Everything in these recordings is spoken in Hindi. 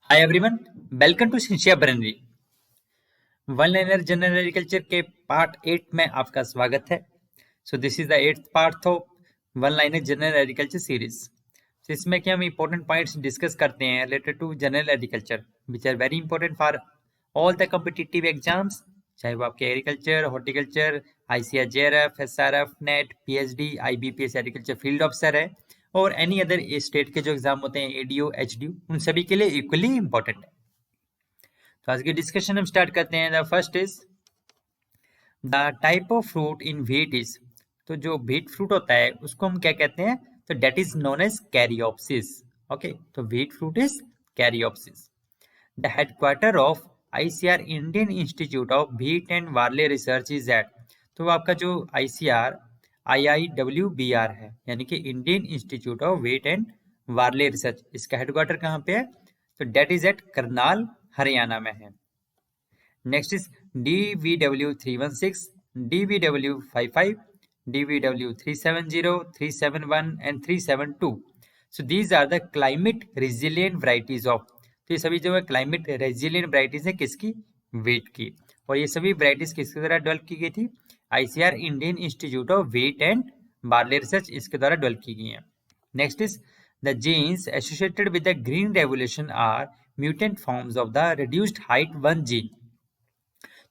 हाय एवरीवन, वेलकम टू शिंशिया बरनरी। वन लाइनर जनरल एग्रीकल्चर के पार्ट 8 में आपका स्वागत है। So this is the 8th part of one liner general agriculture series. इसमें क्या हम इंपॉर्टेंट पॉइंट्स डिस्कस करते हैं related to general agriculture which are very important for all the competitive exams, चाहे वो आपके agriculture, horticulture, ICR, JRF, SRF, NET, PhD, IBPS agriculture field officer है और एनी अदर स्टेट के जो एग्जाम होते हैं एडीओ, एचडीओ, उन सभी के लिए इक्वली इंपॉर्टेंट है। तो आज की डिस्कशन हम स्टार्ट करते हैं। The first is the type of fruit in wheat is. तो जो व्हीट फ्रूट होता है उसको हम क्या कहते हैं? तो that is known as caryopsis. Okay, तो wheat fruit is caryopsis. The headquarter of ICR Indian institute of wheat and barley Research is at. तो आपका जो आईसीआर IIWBR है, यानी कि Indian institute of wheat and barley Research, इसका हेडक्वार्टर कहाँ पे है? तो that is at Karnal, Haryana में है। Next is DVW316, DVW55, DVW370, 371 and 372. So these are the climate resilient varieties of। तो ये सभी जो है क्लाइमेट रेजिलियंट वराइटीज है किसकी? व्हीट की। और ये सभी वराइटीज किसके द्वारा डेवलप की गई थी? ICR Indian institute of wheat and barley research, इसके द्वारा डेवलप की गई है। Next is the genes associated with the green revolution are mutant forms of the reduced height one gene.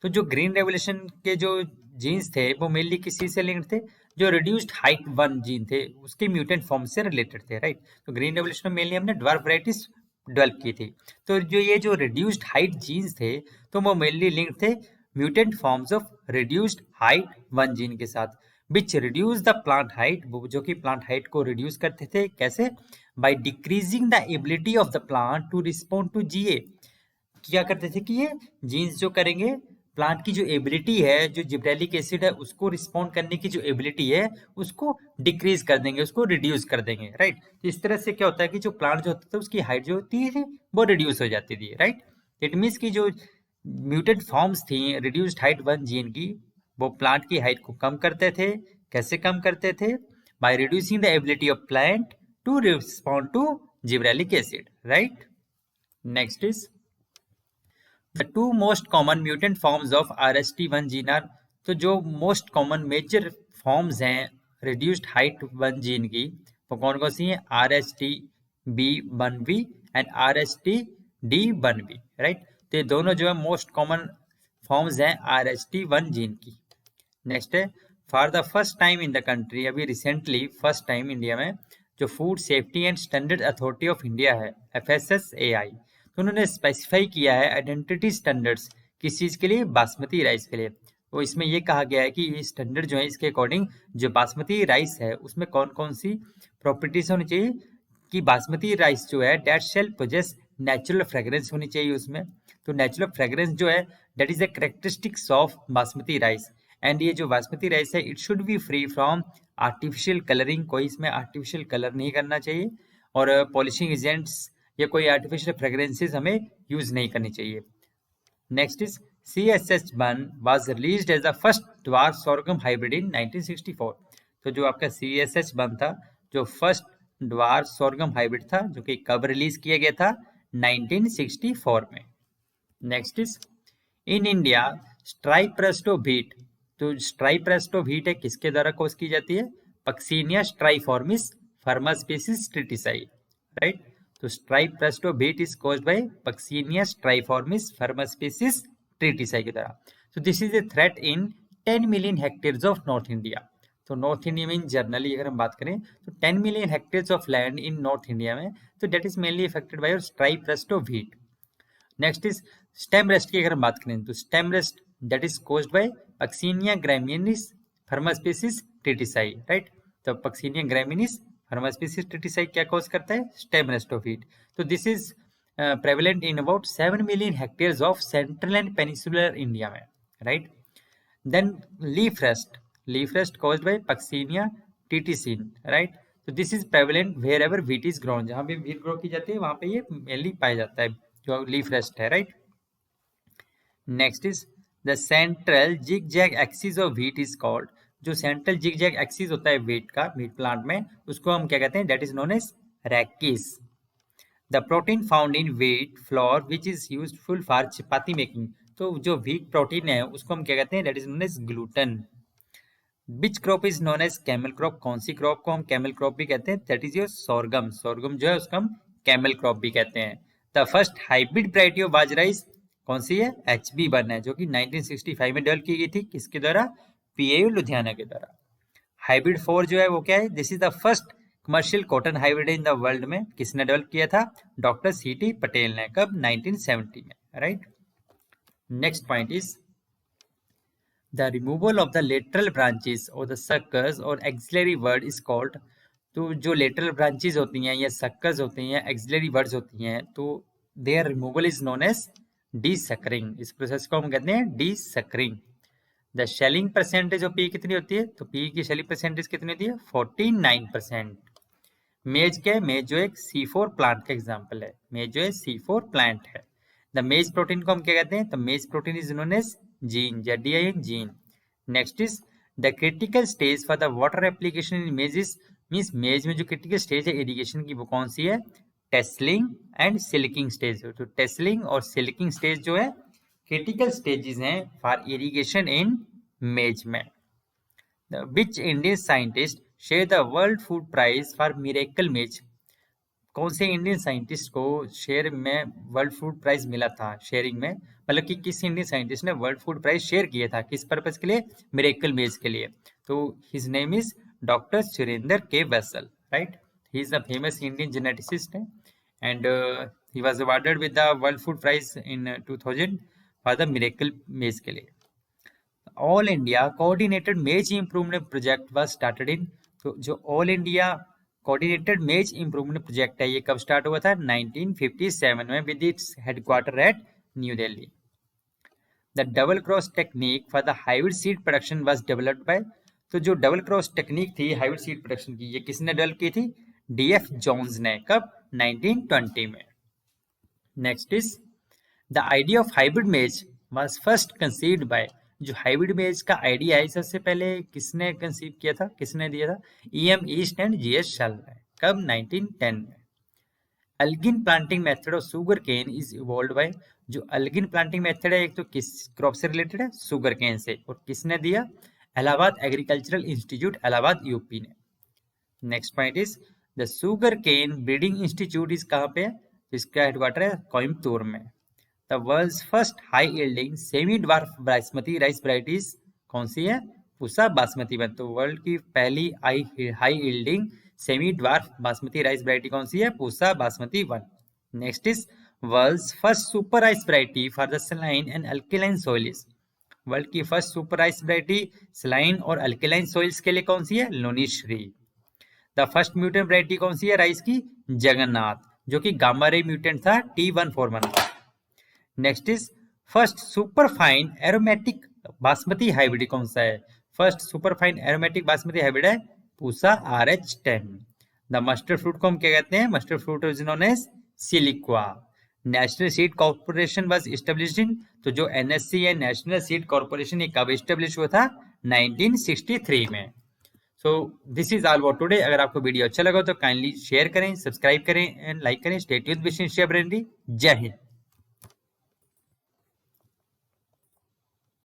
तो जो ग्रीन रेवोल्यूशन के जो जीन्स थे वो मेनली किसी से लिंक्ड थे? जो रिड्यूस्ड हाइट वन जीन थे उसके म्यूटेंट फॉर्म से रिलेटेड थे, राइट। तो ग्रीन रेवोल्यूशन में मेनली हमने ड्वार्फ वैरायटीज डेवलप की थी। तो जो ये जो रिड्यूस्ड हाइट जीन्स थे तो वो मेनली लिंक्ड थे mutant forms of reduced height one gene के साथ, which reduce the plant height, जो कि प्लांट हाइट को रिड्यूस करते थे। कैसे? By decreasing the ability of the plant to respond to GA. क्या करते थे कि ये जीन्स जो करेंगे प्लांट की जो एबिलिटी है, जो जिब्रेलिक एसिड है उसको रिस्पॉन्ड करने की जो एबिलिटी है उसको डिक्रीज कर देंगे, उसको रिड्यूस कर देंगे, राइट। तो इस तरह से क्या होता है कि जो प्लांट जो होता था उसकी हाइट जो होती है वो रिड्यूस हो जाती थी, राइट। इट मीन्स की जो म्यूटेड फॉर्म्स थी रिड्यूस्ड हाइट वन जीन की, वो प्लांट की हाइट को कम करते थे। कैसे कम करते थे? By reducing the ability of plant to respond to gibberellic acid, right. Next is The two most common mutant forms of RST1 gene are। तो जो मोस्ट कॉमन मेजर फॉर्म्स हैं रिड्यूस्ड हाइट वन जीन की वो कौन कौन सी हैं? RST-B1B and RST-D1B, right. तो ये दोनों जो है मोस्ट कॉमन फॉर्म्स हैं RST1 जीन की। नेक्स्ट है for the first time in the country, अभी रिसेंटली फर्स्ट टाइम इंडिया में जो food safety and standard authority of India है FSSAI, तो उन्होंने स्पेसिफाई किया है आइडेंटिटी स्टैंडर्ड्स किस चीज़ के लिए? बासमती राइस के लिए। तो इसमें यह कहा गया है कि ये स्टैंडर्ड जो है इसके अकॉर्डिंग जो बासमती राइस है उसमें कौन कौन सी प्रॉपर्टीज होनी चाहिए कि बासमती राइस जो है that shall possess natural fragrance होनी चाहिए उसमें। तो नेचुरल फ्रेग्रेंस जो है that is the characteristics of basmati rice. And ये जो बासमती राइस है it should be free from artificial colouring, कोई इसमें आर्टिफिशियल कलर नहीं करना चाहिए और पॉलिशिंग एजेंट्स या कोई आर्टिफिशियल फ्रेग्रेंसेस हमें यूज नहीं करनी चाहिए। Next is CSH1 was released as the first dwarf sorghum hybrid in 1964। तो जो आपका CSH1 था जो फर्स्ट ड्वार्फ सोरगम हाइब्रिड था जो कि कब रिलीज किया गया था? 1964 में। Next is in India stripe rust of wheat. तो स्ट्राइप्रस्टो व्हीट है किसके द्वारा कोस की जाती है? Puccinia striiformis forma species tritici, right. तो stripe rust of wheat is caused by Puccinia striiformis forma species tritici के द्वारा। तो this is a threat in 10 million hectares of north India. तो नॉर्थ इंडिया में जनरली अगर हम बात करें तो 10 million hectares of land in north India में, तो that is mainly affected by stripe rust of wheat. Next is stem rust की अगर हम बात करें तो stem rust that is caused by Puccinia graminis forma species tritici, right. तो Puccinia graminis forma species tritici क्या कॉज करता है? Stem rust of wheat. तो this is prevalent in about 7 million hectares of central and peninsular India में, right. Then leaf rust caused by Puccinia triticina, right. तो this is prevalent wherever wheat is grown, जहां पे व्हीट ग्रो की जाती है वहां पे ये मेनली पाया जाता है जो लीफ रेस्ट है, right. Next is the central zig zag axis of wheat is called. जो सेंट्रल जिग जैग एक्सिस होता है व्हीट का, व्हीट प्लांट में, उसको हम क्या कहते हैं? That is known as rachis. The protein found in wheat flour which is useful for chapati making. तो जो व्हीट प्रोटीन है उसको हम क्या कहते हैं, that is known as gluten. Which crop is known as camel crop, कौन सी क्रॉप को हम कैमल क्रॉप भी कहते हैं, that is your sorghum. Sorghum जो है उसका हम कैमल क्रॉप भी कहते हैं। The first hybrid variety of bajra is कौन सी है, HB1 है, जो कि 1965 में डेवलप की गई थी, किसके द्वारा, PAU लुधियाना के द्वारा। हाइब्रिड 4 जो है वो क्या है, this is the first commercial cotton hybrid in the world में, किसने डेवलप किया था, डॉक्टर CT पटेल ने, कब, 1970 में, right. Next point is the removal of the lateral branches और द सक्कर्स और एक्सिलरी वर्ड इज कॉल्ड। तो जो लेटरल ब्रांचेस होती हैं या सक्कर्स होती हैं, एक्सिलरी वर्ड्स होती हैं, तो their removal is known as डीसकरिंग। इस प्रोसेस को हम कहते हैं डीसकरिंग। The shelling percentage of pea कितनी होती है, तो पी की शेलिंग परसेंटेज कितनी होती है, 49%। मेज क्या है, मेज जो एक C4 प्लांट का एग्जांपल है, मेज जो है C4 प्लांट है। द मेज प्रोटीन को हम क्या कहते हैं, तो maize protein is known as zein, ZDIN zein. Next is the critical stage for the water application in maize means मेज में जो क्रिटिकल स्टेज है इरिगेशन की वो कौन सी है, टेस्लिंग एंड सिल्किंग स्टेज। तो टेस्लिंग और सिल्किंग स्टेज जो है क्रिटिकल स्टेजेस हैं फॉर इरिगेशन इन मेज में। Which Indian scientist share the world food prize for miracle maize. कौन से इंडियन साइंटिस्ट को शेयर में वर्ल्ड फूड प्राइज मिला था, शेयरिंग में, मतलब कि किस इंडियन साइंटिस्ट ने वर्ल्ड फूड प्राइज शेयर किया था, किस पर्पज के लिए, मिरेकल मेज के लिए। तो his name is doctor Surendra K Vasal, right. He is a famous Indian geneticist and he was awarded with the world food prize in 2000 for the miracle maize के लिए। All India coordinated maize improvement project was started in. तो जो all India coordinated maize improvement project है ये कब स्टार्ट हुआ था, 1957 में, with its headquarter at new Delhi. The double cross technique for the hybrid seed production was developed by. तो जो डबल क्रॉस टेक्निक थी हाइब्रिड सीड प्रोडक्शन की, ये किसने डेवलप की थी, DF जोन्स ने, कब, 1920 में। Next is the idea of hybrid मेज वाज फर्स्ट कंसीव्ड बाय। जो हाइब्रिड मेज का आइडिया है सबसे पहले किसने कंसीव किया था, किसने दिया था, EM East and GS Shull ने, कब, 1910 में। अल्गिन planting method of sugarcane is evolved by. जो अल्गिन प्लांटिंग मेथड है एक तो किस क्रॉप से रिलेटेड है, शुगर केन से, और किसने दिया, Allahabad agricultural institute, Allahabad UP ने। Next point is the sugar cane breeding institute is कहाँ पे है, इसका हेडक्वार्टर है कोयम्बतूर में। The world's first high yielding semi dwarf basmati rice varieties कौन सी है, पूसा बासमती वन। तो वर्ल्ड की पहली high yielding semi dwarf basmati rice variety कौन सी है, Pusa Basmati one. Next is world's first super rice variety for the saline and alkaline soils. World की first super rice variety saline और अल्कलाइन सॉइल्स के लिए कौन सी है, लोनीश्री। द फर्स्ट म्यूटेंट वैरायटी कौन सी है राइस की, जगन्नाथ, जो कि गामा रे म्यूटेंट था, T141। Next is first super fine aromatic basmati hybrid कौन सा है, first super fine aromatic basmati hybrid है Pusa RH10। The mustard fruit को हम क्या कहते हैं, mustard fruit is known as siliqua. National seed corporation was established in. तो जो NSC है, नेशनल सीड कॉर्पोरेशन, ये कब एस्टेब्लिश हुआ था, 1963 में। So this is all about today. अगर आपको वीडियो अच्छा लगा तो काइंडली शेयर करें, सब्सक्राइब करें एंड लाइक करें। Stay tuned with sincere brainery. जय हिंद।